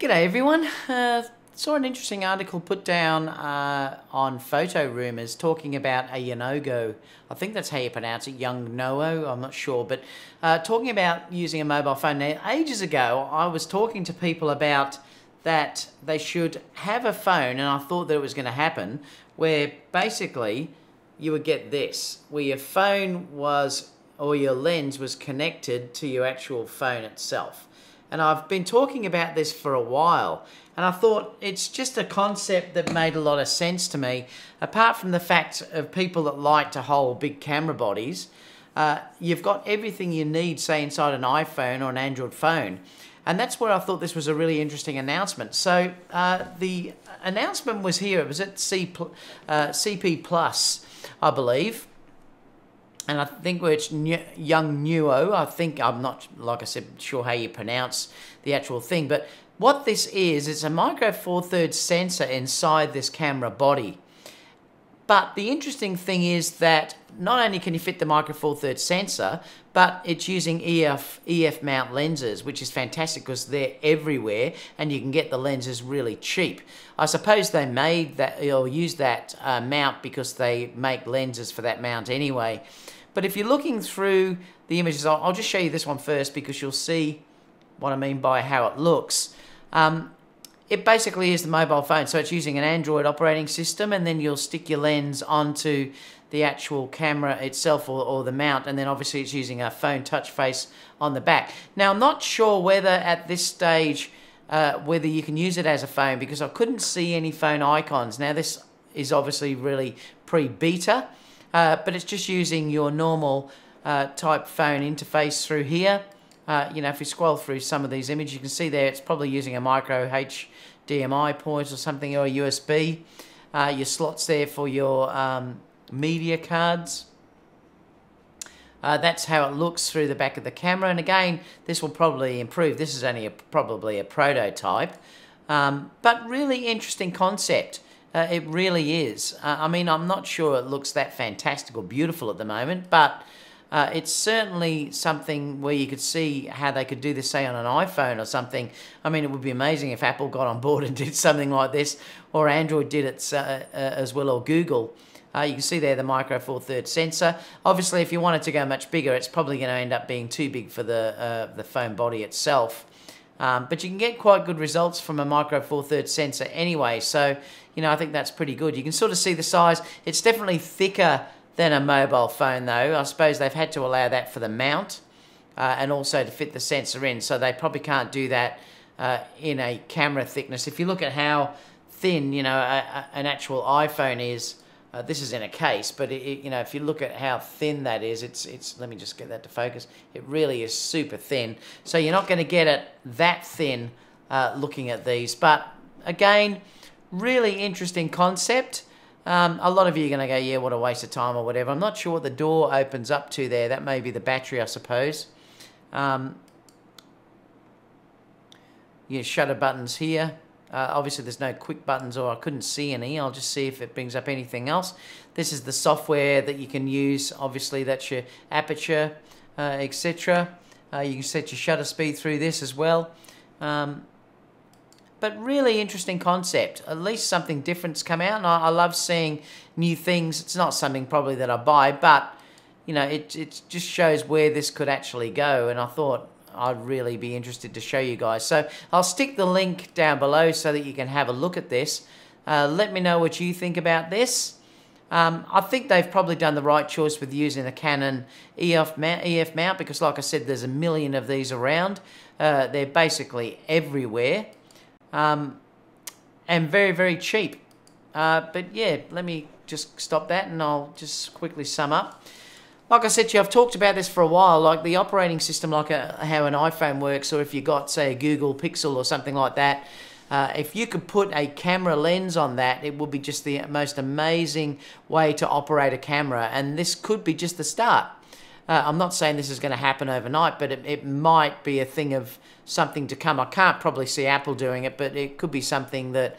G'day everyone. Saw an interesting article put down on Photo Rumors talking about a Yonogo. I think that's how you pronounce it, Young Noo, I'm not sure. But talking about using a mobile phone. Now, ages ago, I was talking to people about that they should have a phone, and I thought that it was going to happen, where basically you would get this, where your phone was, or your lens was connected to your actual phone itself. And I've been talking about this for a while, and I thought it's just a concept that made a lot of sense to me. Apart from the fact of people that like to hold big camera bodies, you've got everything you need, say, inside an iPhone or an Android phone. And that's where I thought this was a really interesting announcement. So the announcement was here. It was at CP Plus, I believe. And I think it's Young Nuo. I'm not, like I said, sure how you pronounce the actual thing. But what this is, it's a micro four thirds sensor inside this camera body. But the interesting thing is that not only can you fit the micro four thirds sensor, but it's using EF mount lenses, which is fantastic because they're everywhere and you can get the lenses really cheap. I suppose they made that, or used that mount because they make lenses for that mount anyway. But if you're looking through the images, I'll just show you this one first because you'll see what I mean by how it looks. It basically is the mobile phone, so it's using an Android operating system, and then you'll stick your lens onto the actual camera itself or the mount, and then obviously it's using a phone touch face on the back. Now, I'm not sure whether at this stage whether you can use it as a phone because I couldn't see any phone icons. Now, this is obviously really pre-beta. But it's just using your normal type phone interface through here. You know, if we scroll through some of these images, you can see there it's probably using a micro HDMI port or something, or a USB. Your slots there for your media cards. That's how it looks through the back of the camera. And again, this will probably improve. This is only probably a prototype. But really interesting concept. It really is. I mean, I'm not sure it looks that fantastic or beautiful at the moment, but it's certainly something where you could see how they could do this, say, on an iPhone or something. I mean, it would be amazing if Apple got on board and did something like this, or Android did it as well, or Google. You can see there the micro four thirds sensor. Obviously, if you wanted to go much bigger, it's probably going to end up being too big for the phone body itself. But you can get quite good results from a micro four thirds sensor anyway, so you know, I think that's pretty good. You can sort of see the size. It's definitely thicker than a mobile phone though. I suppose they've had to allow that for the mount and also to fit the sensor in, so they probably can't do that in a camera thickness. If you look at how thin, you know, an actual iPhone is, this is in a case, but you know, if you look at how thin that is, it's let me just get that to focus. It really is super thin. So you're not going to get it that thin looking at these. But again, really interesting concept. A lot of you are going to go, yeah, what a waste of time or whatever. I'm not sure what the door opens up to there. That may be the battery, I suppose. Your shutter buttons here. Obviously, there's no quick buttons, or I couldn't see any. I'll just see if it brings up anything else. This is the software that you can use. Obviously, that's your aperture, etc. You can set your shutter speed through this as well. But really interesting concept. At least something different's come out, and I love seeing new things. It's not something probably that I buy, but you know, it just shows where this could actually go, and I thought I'd really be interested to show you guys. So I'll stick the link down below so that you can have a look at this. Let me know what you think about this. I think they've probably done the right choice with using the Canon EF mount because, like I said, there's a million of these around. They're basically everywhere. And very, very cheap. But yeah, let me just stop that and I'll just quickly sum up. Like I said to you, I've talked about this for a while, like the operating system, like how an iPhone works, or if you got, say, a Google Pixel or something like that, if you could put a camera lens on that, it would be just the most amazing way to operate a camera, and this could be just the start. I'm not saying this is going to happen overnight, but it might be a thing of something to come. I can't probably see Apple doing it, but it could be something that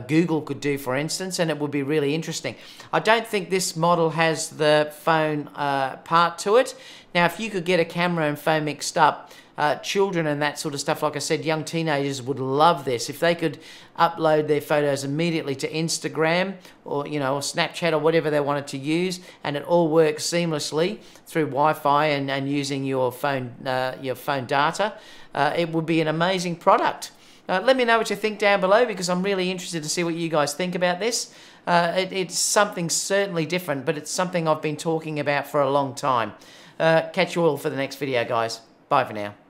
Google could do, for instance, and it would be really interesting. I don't think this model has the phone part to it. Now, if you could get a camera and phone mixed up, children and that sort of stuff, like I said, young teenagers would love this. If they could upload their photos immediately to Instagram or, you know, or Snapchat or whatever they wanted to use, and it all works seamlessly through Wi-Fi and using your phone data, it would be an amazing product. Let me know what you think down below, because I'm really interested to see what you guys think about this. It's something certainly different, but it's something I've been talking about for a long time. Catch you all for the next video, guys. Bye for now.